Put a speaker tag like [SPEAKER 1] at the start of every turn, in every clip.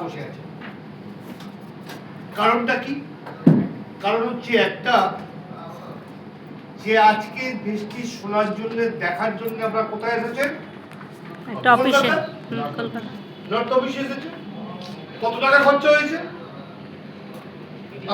[SPEAKER 1] বসে আছে। কারণটা কি? কারণ হচ্ছে একটা, যে আজকে বৃষ্টি শোনার জন্য, দেখার জন্য আমরা কোথায় এসেছেন?
[SPEAKER 2] একটা অফিসে, কলকাতা
[SPEAKER 1] নর্থ অফিসে এসেছে। কত টাকা খরচা হয়েছে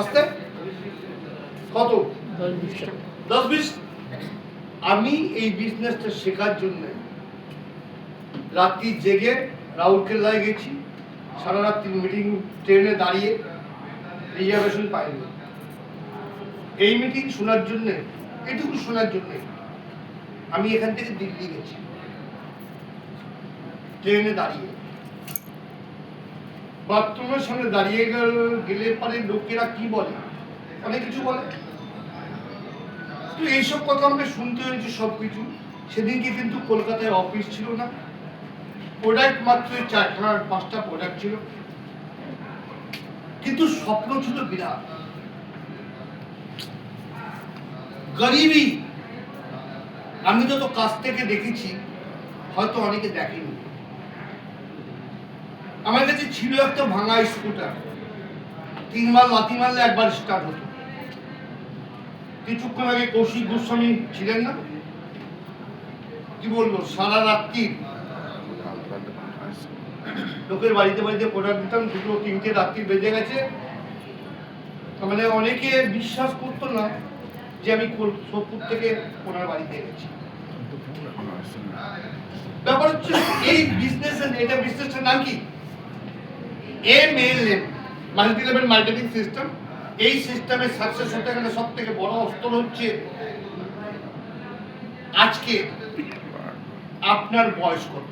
[SPEAKER 1] আসতে? কত? 10-20। আমি এই বিজনেসটা শেখার জন্য রাত্রি জেগে রাউরকেল্লায় গেছি, সারা রাত্রি মিটিং, ট্রেনে দাঁড়িয়ে, রিজার্ভেশন পাইনি। এই মিটিং শোনার জন্য, এটুকু শোনার জন্য আমি এখান থেকে দিল্লি গেছি ট্রেনে দাঁড়িয়ে। বাথরুমের সামনে দাঁড়িয়ে গেলে পরে লোকেরা কি বলে, অনেক কিছু বলে। তো এইসব কথা আমাকে শুনতে হয়েছে সবকিছু। সেদিনকে কিন্তু কলকাতায় অফিস ছিল না, প্রোডাক্ট মাত্র 4-5টা প্রোডাক্ট ছিল, কিন্তু স্বপ্ন ছিল বিরাট। গরিবই আমি যত কাছ থেকে দেখেছি, হয়তো অনেকে দেখেনি। আমার কাছে ছিল একটা ভাঙা স্কুটার, 3 বার লাথি মারলে একবার স্টার্ট হতো। কিছুক্ষণ আগে কৌশিক গোস্বামী ছিলেন না, কি বলবো, সারা রাত্রি লোকের বাড়িতে বাড়িতে প্রোডাক্ট দিতাম, 2-3টে রাত্রি বেজে গেছে। মানে অনেকে বিশ্বাস করতো না যে আমি সোদপুর থেকে ওনার বাড়িতে গেছি। ব্যাপার হচ্ছে এই বিজনেস, এটা বিজনেসটার নাম কি? MLM, multi level marketing system. এই সিস্টেমে সাকসেস হতে গেলে সব থেকে বড় অস্ত্র হচ্ছে আজকে আপনার বয়স কত।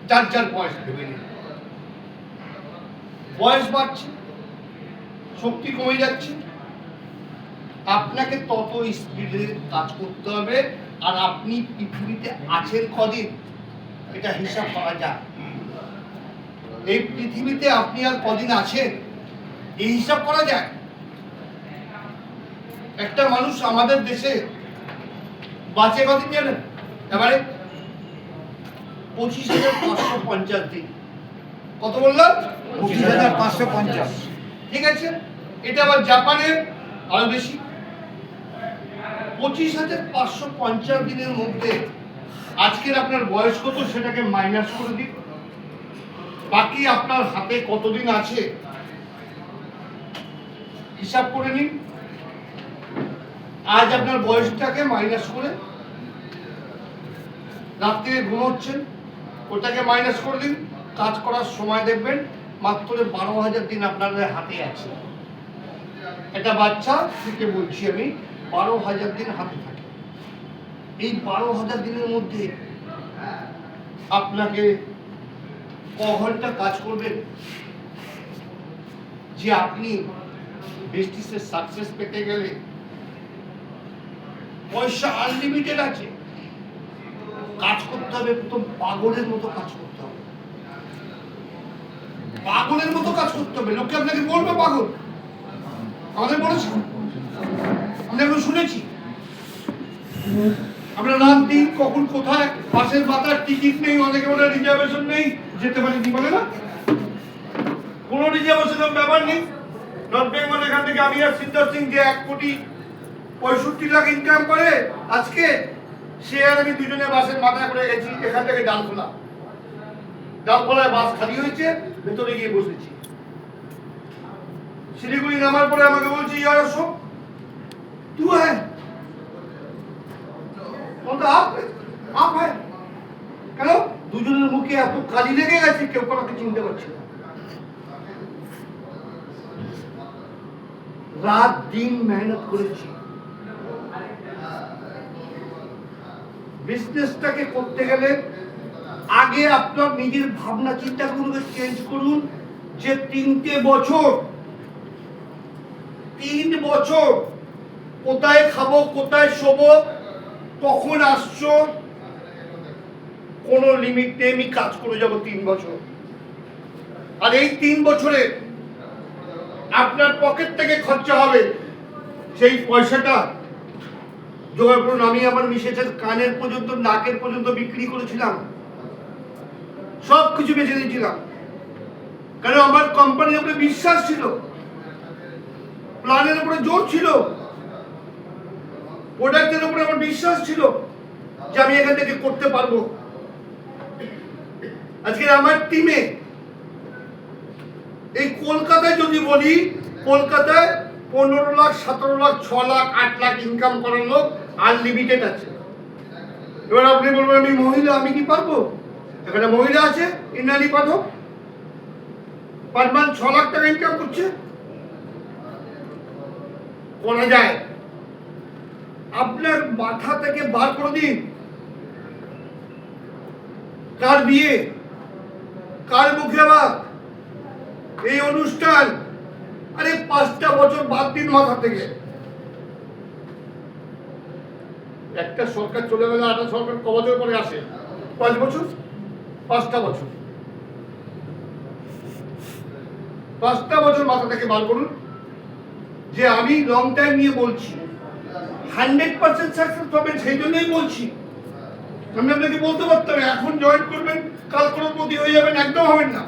[SPEAKER 1] যার যার বয়স ভেবে নিন। বয়স বাড়ছে, শক্তি কমে যাচ্ছে, আপনাকে তত স্পিডে কাজ করতে হবে। আর আপনি পৃথিবীতে আছেন কদিন, এটা হিসাব করা যায়। এই পৃথিবীতে আপনি আর কদিন আছেন, এই হিসাব করা যায়। একটা মানুষ আমাদের দেশে বাঁচে কদিন জানেন? এবারে 25,550 দিন। কত বললাম?
[SPEAKER 3] 25,550।
[SPEAKER 1] ঠিক আছে, এটা আবার জাপানে আরো বেশি। 25,550 দিনের মধ্যে আজকের আপনার বয়স কত সেটাকে মাইনাস করে দিন। বাকি আপনার হাতে কতদিন আছে হিসাব করে নিন। আজ আপনার বয়সটাকে মাইনাস করে, রাত্রে ঘুমোচ্ছেন, ওটাকে মাইনাস করে দিন। কাজ করার সময় দেখবেন মাত্র 12,000 দিন আপনার হাতে আছে। একটা বাচ্চা থেকে বলছি আমি, 12,000 দিন হাতে থাকে। এই 12,000 দিনের মধ্যে আপনাকে ক ঘন্টা কাজ করবেন যে আপনি বিজনেসে সাকসেস পেতে গেলে? পয়সা আনলিমিটেড আছে, কাজ করতে হবে, একদম পাগলের মতো কাজ করতে হবে। পাগলের মতো কাজ করতে হবে। লোকে আপনাকে বলবে পাগল, আমাদের বলেছে, আমরা এখন শুনেছি। আমরা রাত দিন কখন কোথায়, বাসের মাথার টিকিট নেই, অনেকে বলে রিজার্ভেশন নেই, যেতে পারি কি বলে না, কোনো রিজার্ভেশনের ব্যাপার নেই। নর্থ বেঙ্গল এখান থেকে আমি আর সিদ্ধার্থ সিং যে 1,65,00,000 ইনকাম করে আজকে, সে আর আমি দুজনে বাসের মাথায় করে গেছি এখান থেকে ডালখোলা। ডালখোলায় বাস খালি হয়েছে, ভেতরে গিয়ে বসেছি। শিলিগুড়ি নামার পরে আমাকে বলছে, ইয়ার অশোক তু হ্যাঁ, আপ হ্যাঁ। কেন? দুজনের মুখে এত কালি লেগে গেছে, কেউ কাউকে চিনতে পারছে না। রাত দিন মেহনত করেছি। বিজনেসটাকে করতে গেলে আগে আপনার নিজের ভাবনা চিন্তাগুলোকে চেঞ্জ করুন। যে 3 বছর কোথায় খাবো, কোথায় শোবো, কখন আসছো, কোনো লিমিট নেই, আমি কাজ করে যাবো 3 বছর। আর এই 3 বছরে আপনার পকেট থেকে খরচা হবে, সেই পয়সাটা জোগাড় করুন। আমি আমার মিসেসের কানের পর্যন্ত, নাকের পর্যন্ত বিক্রি করেছিলাম, সব কিছু বেঁচে দিয়েছিলাম। কারণ আমার কোম্পানির উপরে বিশ্বাস ছিল, প্ল্যানের উপরে জোর ছিল, প্রোডাক্টের উপরে আমার বিশ্বাস ছিল যে আমি এখান থেকে করতে পারবো। আজকে আমার টিমে এই কলকাতায় যদি বলি, কলকাতায় 15 লাখ, 17 লাখ, 6 লাখ, 8 লাখ ইনকাম করার লোক আনলিমিটেড আছে। এবার আপনি বলবেন আমি মহিলা, আমি কি পারবো? এখানে মহিলা আছে, ইন্দ্রাণী পাঠক, পার মান্থ 6 লাখ টাকা ইনকাম করছে, করা যায়। আপনার মাথা থেকে বার করে দিন, কার বিয়ে, কার মুখে ভাত, এই অনুষ্ঠান, আরে 5টা বছর বাদ দিন মাথা থেকে। একটা সরকার চলে গেলে আরেকটা সরকার ক বছর পরে আসে? 5 বছর, 5টা বছর, 5টা বছর মাথা থেকে বার করুন যে আমি লং টাইম নিয়ে বলছি, 100% সাকসেস পাবেন, সেই জন্যই বলছি। আমি আপনাকে বলতে পারতাম এখন জয়েন করবেন, কাল করোড়পতি হয়ে যাবেন, একদম হবেন না,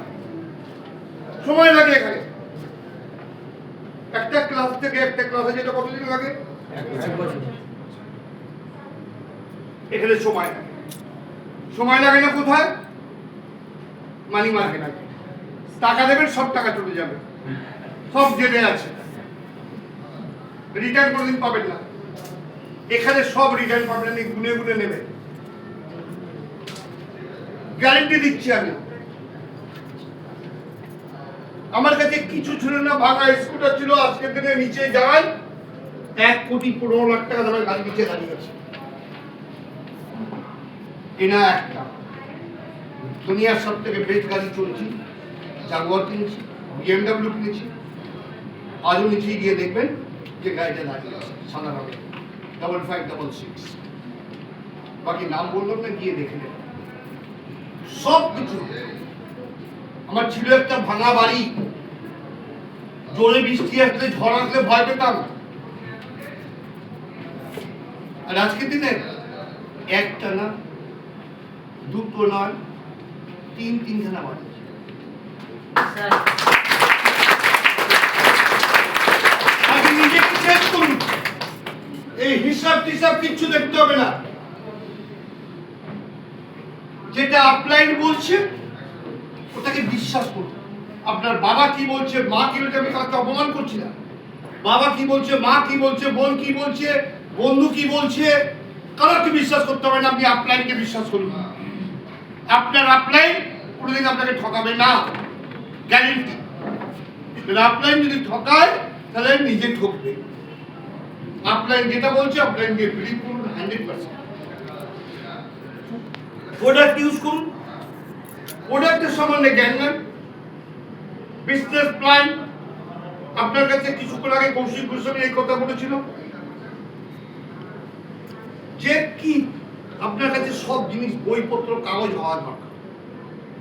[SPEAKER 1] সময় লাগে। এখানে একটা ক্লাস থেকে একটা ক্লাসে যেটা কতদিন লাগে? এখানে সময় লাগে। সময় লাগে না কোথায়? মানি মার্কেট আছে, টাকা দেবেন, সব টাকা চলে যাবে, সব জেনে আছে, রিটার্ন কোনোদিন পাবেন না। এখানে সব রিটার্ন পাবেন, গুনে গুনে নেবে, গ্যারেন্টি দিচ্ছি আমি। আমার কাছে কিছু ছিল না, ভাঙা স্কুটার ছিল, আজকের দিনে নিচে যায় 1,15,00,000 টাকা দামের গাড়ি নিচে দাঁড়িয়ে আছে। কেনা একটা, দুনিয়ার সব থেকে বেস্ট গাড়ি চলছি, জাগুয়ার কিনেছি, BMW কিনেছি, আজও নিচে গিয়ে দেখবেন যে গাড়িটা দাঁড়িয়ে আছে সাদা রঙের 5566। বাকি নাম বললাম না, গিয়ে দেখে নেবেন সব কিছু। আমার ছিল একটা ভাঙা বাড়ি, জোরে বৃষ্টি আসলে, ঝড় আসলে ভয় পেতাম। আর আজকের দিনে একটা না, দুটো নয়, 3-3খানা বাড়ি। আগে নিজেকে চেক করুন, এই হিসাব টিসাব কিচ্ছু দেখতে হবে না। যেটা আপলাইন বলছে ওটাকে বিশ্বাস করুন। আপনার বাবা কি বলছে, মা কি বলছে, আমি কাউকে অপমান করছি না, বাবা কি বলছে, মা কি বলছে, বোন কি বলছে, বন্ধু কি বলছে, কারোকে বিশ্বাস করতে হবে না। আপনি আপলাইনকে বিশ্বাস করুন। আপনার আপলাইন কোনোদিন আপনাকে ঠকাবে না, গ্যারেন্টি। আপলাইন যদি ঠকায় তাহলে নিজে ঠকবে। আপলাইন যেটা বলছে আপলাইন দিয়ে বিলিভ করুন 100%। প্রোডাক্ট ইউজ করুন, প্রোডাক্টের সম্বন্ধে জ্ঞান নেন, বিজনেস প্ল্যান। আপনার কাছে কিছুক্ষণ আগে কৌশিক গোস্বামী এই কথা বলেছিল যে কি আপনার কাছে সব জিনিস, বইপত্র, কাগজ হওয়া দরকার,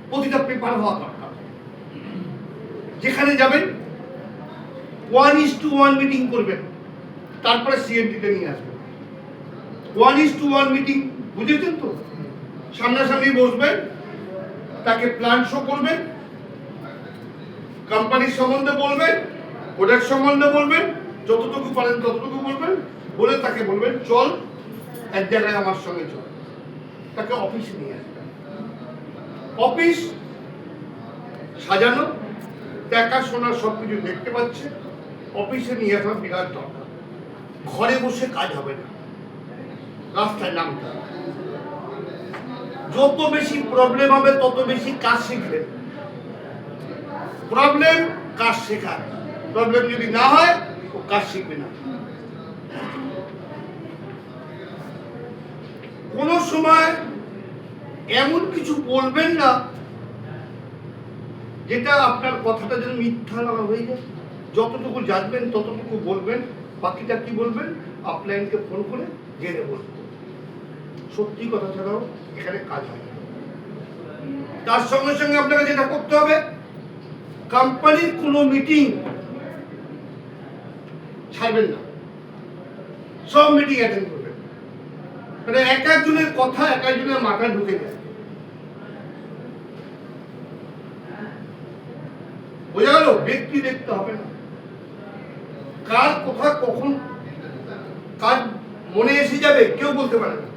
[SPEAKER 1] প্রতিটা পেপার হওয়া দরকার। যেখানে যাবেন 1:1 মিটিং করবেন, তারপরে সিএমডিতে নিয়ে আসবেন। 1:1 মিটিং, বুঝেছেন তো? সামনাসামনি বসবেন, তাকে প্ল্যান শো করবেন, কোম্পানির সম্বন্ধে বলবেন, প্রোডাক্ট সম্বন্ধে বলবেন, যতটুকু পারেন ততটুকু বলবেন, বলে তাকে বলবেন চল এক জায়গায় আমার সঙ্গে চল। তাকে অফিসে নিয়ে আসবেন, অফিস সাজানো, দেখাশোনা সবকিছু দেখতে পাচ্ছে, অফিসে নিয়ে আসা বিরাট দরকার। ঘরে বসে কাজ হবে না, রাস্তায় নামতে হবে। যত বেশি প্রবলেম হবে তত বেশি কাজ শিখবেন। প্রবলেম কাজ শেখা, প্রবলেম যদি না হয় ও কাজ শিখবে না। কোন সময় এমন কিছু বলবেন না যেটা আপনার কথাটা যেন মিথ্যা না হয়ে যায়। যতটুকু জানবেন ততটুকু বলবেন, বাকিটা কি বলবেন আপলাইনকে ফোন করে জেনে বলবেন। সত্যি কথা ছাড়াও এখানে কাজ হয়। তার সঙ্গে সঙ্গে আপনাকে যেটা করতে হবে, কোম্পানির কোনো মিটিং ছাড়বেন না, সব মিটিং অ্যাটেন্ড করবেন। মানে এক একজনের কথা এক একজনের মাথায় ঢুকে যায়। ব্যক্তি দেখতে হবে না, কার কথা কখন কার মনে এসে যাবে কেউ বলতে পারে না।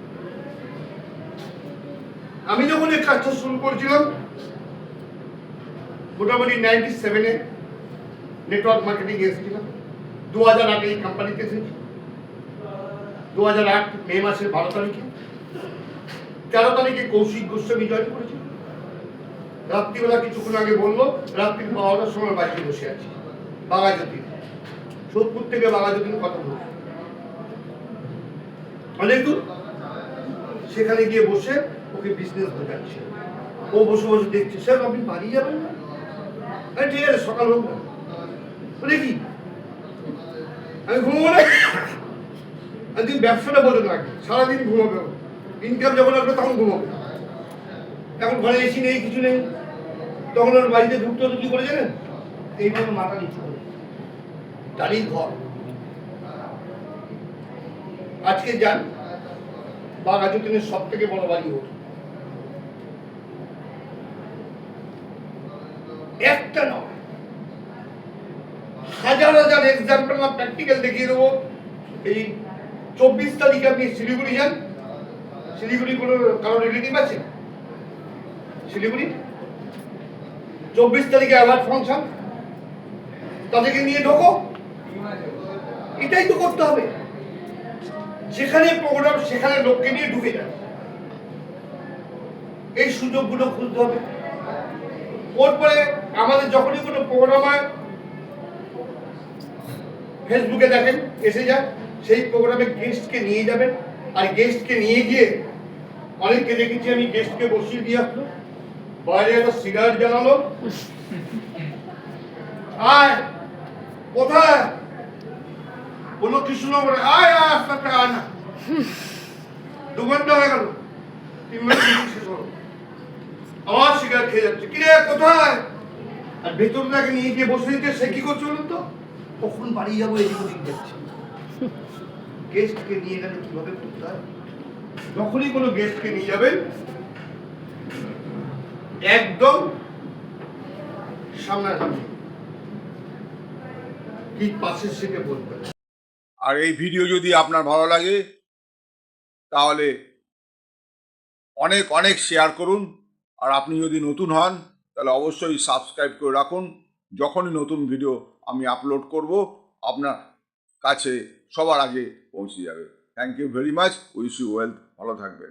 [SPEAKER 1] আমি যখন এই কাজটা শুরু করেছিলাম মোটামুটি 97-এ নেটওয়ার্ক মার্কেটিং এসেছিলাম, 2008 এই কোম্পানিতে এসেছি, 2008 মে মাসের 12 তারিখে, 13 তারিখে কৌশিক গোস্বামী জয়েন করেছিল। রাত্রিবেলা কিছুক্ষণ আগে বললো রাত্রি 12টার সময় বাড়িতে বসে আছি বাঘাযতীন, সোদপুর থেকে বাঘাযতীন কথা বলছি অনেক দূর। সেখানে গিয়ে বসে ওকে বিজনেস বোঝাচ্ছে, ও বসে বসে দেখছে, স্যার আপনি বাড়ি যাবেন না? ঠিক আছে সকাল হোক না। বলে কি আমি ঘুমবো না? তুই ব্যবসাটা বলে না, সারাদিন ঘুমাবে, ইনকাম যখন আসবে তখন ঘুমাবে। এখন ঘরে এসি নেই, কিছু নেই, তখন ওর বাড়িতে ঢুকতে হতো কি করে জানেন? এইভাবে মাথা নিচু করে, টালির ঘর। আজকে যান বাঘাযতীনের সব থেকে বড় বাড়ি ওর, একটা নয় হাজার হাজার এক্সাম্পল না প্র্যাকটিক্যাল দেখিয়ে দেবো। এই 24 তারিখে আপনি শিলিগুড়ি যান, শিলিগুড়ি কোনো কারো রিলেটিভ আছে শিলিগুড়ি? 24 তারিখে অ্যাওয়ার্ড ফাংশন, তাদেরকে নিয়ে ঢোকো। এটাই তো করতে হবে, যেখানে প্রোগ্রাম সেখানে লোককে নিয়ে ঢুকে যাবে, এই সুযোগগুলো খুঁজতে হবে। ওরপরে আমাদের যখনই কোনো প্রোগ্রাম হয় ফেসবুকে দেখেন এসে যায়, সেই প্রোগ্রামে গেস্টকে নিয়ে যাবেন, আর গেস্টকে নিয়ে গিয়ে অনেককে দেখেছি আমি গেস্টকে বসিয়ে দিয়ে আসলো, বাইরে একটা সিগারেট জ্বালালো, আয় কোথায় বললো কৃষ্ণনগরে, আয় আস্তে আস্তে আয় না, 2 ঘন্টা হয়ে গেল, 3 মিনিট শেষ হলো, আবার সিগারেট খেয়ে যাচ্ছে, কিরে কোথায়? আর ভেতর তাকে নিয়ে গিয়ে বসে দিতে সে কি করছে বলুন তো, কখন বাড়ি যাবো এদিক ওদিক যাচ্ছে। গেস্টকে নিয়ে গেলে কিভাবে করতে হয়? যখনই কোনো গেস্টকে নিয়ে যাবেন একদম সামনাসামনি, ঠিক পাশের সিটে বলবেন।
[SPEAKER 4] আর এই ভিডিও যদি আপনার ভালো লাগে তাহলে অনেক অনেক শেয়ার করুন, আর আপনি যদি নতুন হন তাহলে অবশ্যই সাবস্ক্রাইব করে রাখুন। যখনই নতুন ভিডিও আমি আপলোড করব আপনার কাছে সবার আগে পৌঁছে যাবে। Thank you very much, wish you wealth, ভালো থাকবেন।